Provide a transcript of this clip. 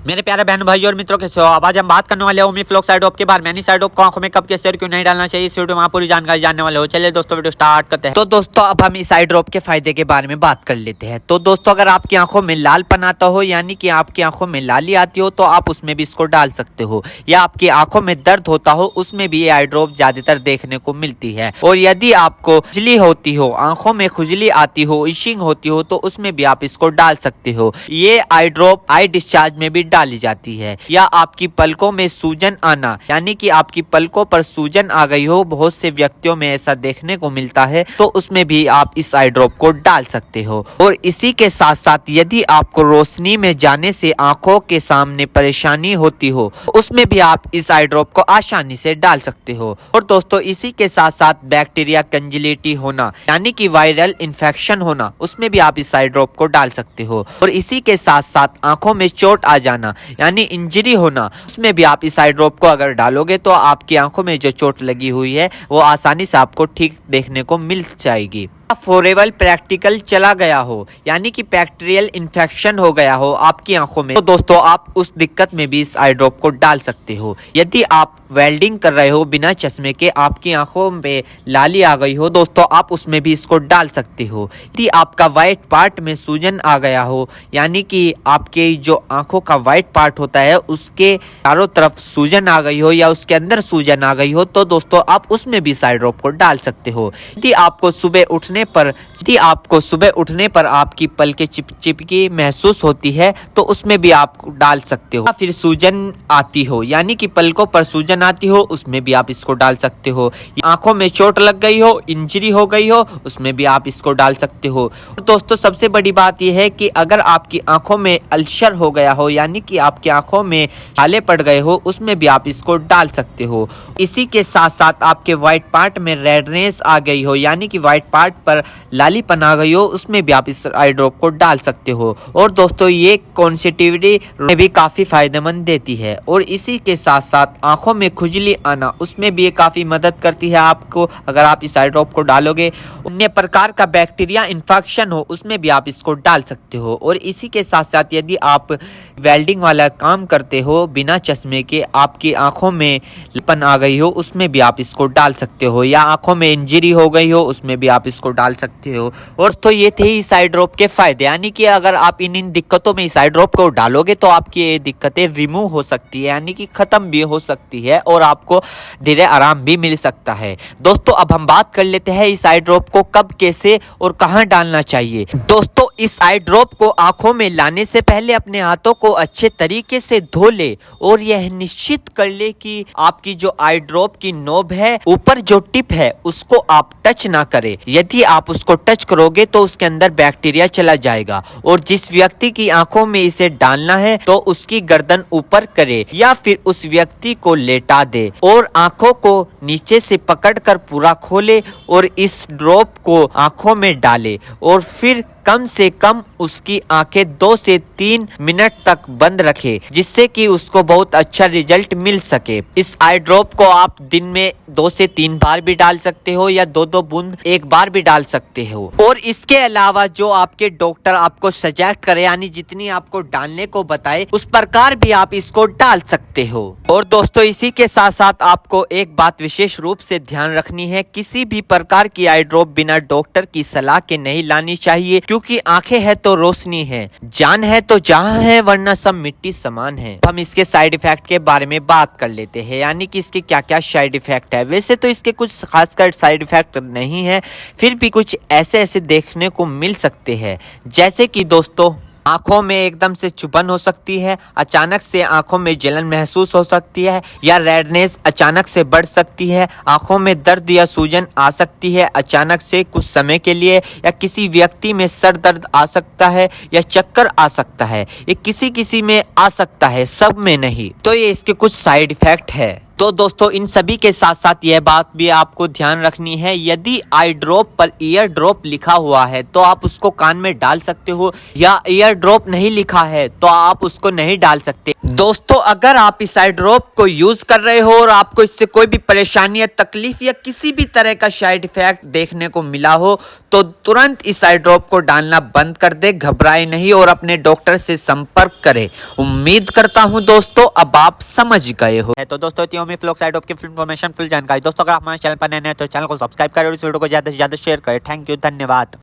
मेरे प्यारे बहन भाई और मित्रों के साथ आज हम बात करने वाले हैं ओमिफ्लॉक्स आई ड्रॉप के बारे में। यानी आई ड्रॉप को आंखों में कब कैसे और क्यों नहीं डालना चाहिए, इस वीडियो में आप पूरी जानकारी जानने वाले हो। चलिए दोस्तों वीडियो स्टार्ट करते हैं। तो दोस्तों अब हम इस आई ड्रॉप के फायदे के बारे में बात कर लेते हैं। तो दोस्तों अगर आपकी आंखों में लालपन आता हो, यानी कि आपकी आंखों में लाली आती हो, तो आप उसमें भी इसको डाल सकते हो। या आपकी आंखों में दर्द होता हो, उसमें भी ये आई ड्रॉप ज्यादातर देखने को मिलती है। और यदि आपको खुजली होती हो, आंखों में खुजली आती हो, इशिंग होती हो, तो उसमें भी आप इसको डाल सकते हो। ये आई ड्रॉप आई डिस्चार्ज में भी डाली जाती है। या आपकी पलकों में सूजन आना, यानी कि आपकी पलकों पर सूजन आ गई हो, बहुत से व्यक्तियों में ऐसा देखने को मिलता है, तो उसमें भी आप इस आई ड्रॉप को डाल सकते हो। और इसी के साथ साथ यदि आपको रोशनी में जाने से आंखों के सामने परेशानी होती हो, उसमें भी आप इस आई ड्रॉप को आसानी से डाल सकते हो। और दोस्तों इसी के साथ साथ बैक्टीरिया कंजिलिटी होना, यानी कि वायरल इन्फेक्शन होना, उसमें भी आप इस आई ड्रॉप को डाल सकते हो। और इसी के साथ साथ आंखों में चोट आ जाना, यानी इंजरी होना, उसमें भी आप इस आई ड्रॉप को अगर डालोगे तो आपकी आंखों में जो चोट लगी हुई है वो आसानी से आपको ठीक देखने को मिल जाएगी। फॉरेबल प्रैक्टिकल चला गया हो, यानी कि बैक्टीरियल इन्फेक्शन हो गया हो आपकी आंखों में, तो दोस्तों आप उस दिक्कत में भी इस आई ड्रॉप को डाल सकते हो। यदि आप वेल्डिंग कर रहे हो बिना चश्मे के, आपकी आंखों में लाली आ गई हो, दोस्तों आप उसमें भी इसको डाल सकते हो। यदि आपका व्हाइट पार्ट में सूजन आ गया हो, यानी कि आपके जो आंखों का व्हाइट पार्ट होता है उसके चारों तरफ सूजन आ गई हो या उसके अंदर सूजन आ गई हो, तो दोस्तों आप उसमें भी इस आई ड्रॉप को डाल सकते हो। यदि आपको सुबह उठने पर आपकी पलकें चिपचिपकी महसूस होती है, तो उसमें भी आप डाल सकते हो। या फिर सूजन आती हो, यानी कि पलकों पर सूजन आती हो, उसमें भी आप इसको डाल सकते हो। आंखों में चोट लग गई हो, इंजरी हो गई हो, उसमें भी आप इसको डाल सकते हो। दोस्तों सबसे बड़ी बात यह है कि अगर आपकी आंखों में अल्सर हो गया हो, यानी कि आपकी आंखों में छाले पड़ गए हो, उसमें भी आप इसको डाल सकते हो। इसी के साथ साथ आपके व्हाइट पार्ट में रेडनेस आ गई हो, यानी कि व्हाइट पार्ट पर लालीपन आ गई हो, उसमें भी आप इस आई ड्रॉप को डाल सकते हो। और दोस्तों ये कॉन्सेटिविटी में भी काफी फायदेमंद देती है। और इसी के साथ साथ आंखों में खुजली आना, उसमें भी ये काफी मदद करती है आपको। अगर आप इस आई ड्रॉप को डालोगे, अन्य प्रकार का बैक्टीरिया इन्फेक्शन हो, उसमें भी आप इसको डाल सकते हो। और इसी के साथ साथ यदि आप वेल्डिंग वाला काम करते हो बिना चश्मे के, आपकी आंखों में लालीपन आ गई हो, उसमें भी आप इसको डाल सकते हो। या आंखों में इंजरी हो गई हो, उसमें भी आप इसको डाल सकते हो। और तो ये थे इस आई ड्रॉप के फायदे, यानी कि अगर आप इन दिक्कतों में इस आई ड्रॉप को डालोगे तो आपकी ये दिक्कतें रिमूव हो सकती है, यानी कि खत्म भी हो सकती है और आपको धीरे आराम भी मिल सकता है। दोस्तों अब हम बात कर लेते हैं इस आई ड्रॉप को कब, कैसे और कहां डालना चाहिए। दोस्तों इस आई ड्रॉप को आंखों में लाने से पहले अपने हाथों को अच्छे तरीके से धो ले और यह निश्चित कर ले कि आपकी जो आई ड्रॉप की नोब है, ऊपर जो टिप है, उसको आप टच ना करें। यदि आप उसको टच करोगे तो उसके अंदर बैक्टीरिया चला जाएगा। और जिस व्यक्ति की आंखों में इसे डालना है तो उसकी गर्दन ऊपर करे या फिर उस व्यक्ति को लेटा दे और आंखों को नीचे से पकड़कर पूरा खोले और इस ड्रॉप को आंखों में डाले और फिर कम से कम उसकी आंखें 2 से 3 मिनट तक बंद रखे, जिससे कि उसको बहुत अच्छा रिजल्ट मिल सके। इस आई ड्रॉप को आप दिन में 2 से 3 बार भी डाल सकते हो या 2-2 बूंद एक बार भी डाल सकते हो। और इसके अलावा जो आपके डॉक्टर आपको सजेस्ट करे, यानी जितनी आपको डालने को बताए, उस प्रकार भी आप इसको डाल सकते हो। और दोस्तों इसी के साथ साथ आपको एक बात विशेष रूप से ध्यान रखनी है, किसी भी प्रकार की आई ड्रॉप बिना डॉक्टर की सलाह के नहीं लानी चाहिए, क्योंकि आंखें है तो रोशनी है, जान है तो जहां है, वरना सब मिट्टी समान है। हम इसके साइड इफेक्ट के बारे में बात कर लेते हैं, यानी कि इसके क्या क्या साइड इफेक्ट है। वैसे तो इसके कुछ खासकर साइड इफेक्ट नहीं है, फिर भी कुछ ऐसे देखने को मिल सकते हैं, जैसे कि दोस्तों आंखों में एकदम से चुभन हो सकती है, अचानक से आंखों में जलन महसूस हो सकती है, या रेडनेस अचानक से बढ़ सकती है, आंखों में दर्द या सूजन आ सकती है अचानक से कुछ समय के लिए, या किसी व्यक्ति में सर दर्द आ सकता है या चक्कर आ सकता है। ये किसी किसी में आ सकता है, सब में नहीं। तो ये इसके कुछ साइड इफेक्ट है। तो दोस्तों इन सभी के साथ साथ यह बात भी आपको ध्यान रखनी है, यदि आई ड्रॉप पर ईयर ड्रॉप लिखा हुआ है तो आप उसको कान में डाल सकते हो, या ईयर ड्रॉप नहीं लिखा है तो आप उसको नहीं डाल सकते। दोस्तों अगर आप इस आई ड्रॉप को यूज कर रहे हो और आपको इससे कोई भी परेशानी या तकलीफ या किसी भी तरह का साइड इफेक्ट देखने को मिला हो तो तुरंत इस आई ड्रॉप को डालना बंद कर दे, घबराए नहीं और अपने डॉक्टर से संपर्क करें। उम्मीद करता हूं दोस्तों अब आप समझ गए हो। तो दोस्तों फ्लोक साइड ऑफ की फुल इन्फॉर्मेशन, फुल जानकारी। दोस्तों अगर आप हमारे चैनल पर नए हैं तो चैनल को सब्सक्राइब करें और इस वीडियो को ज्यादा से ज्यादा शेयर करें। थैंक यू, धन्यवाद।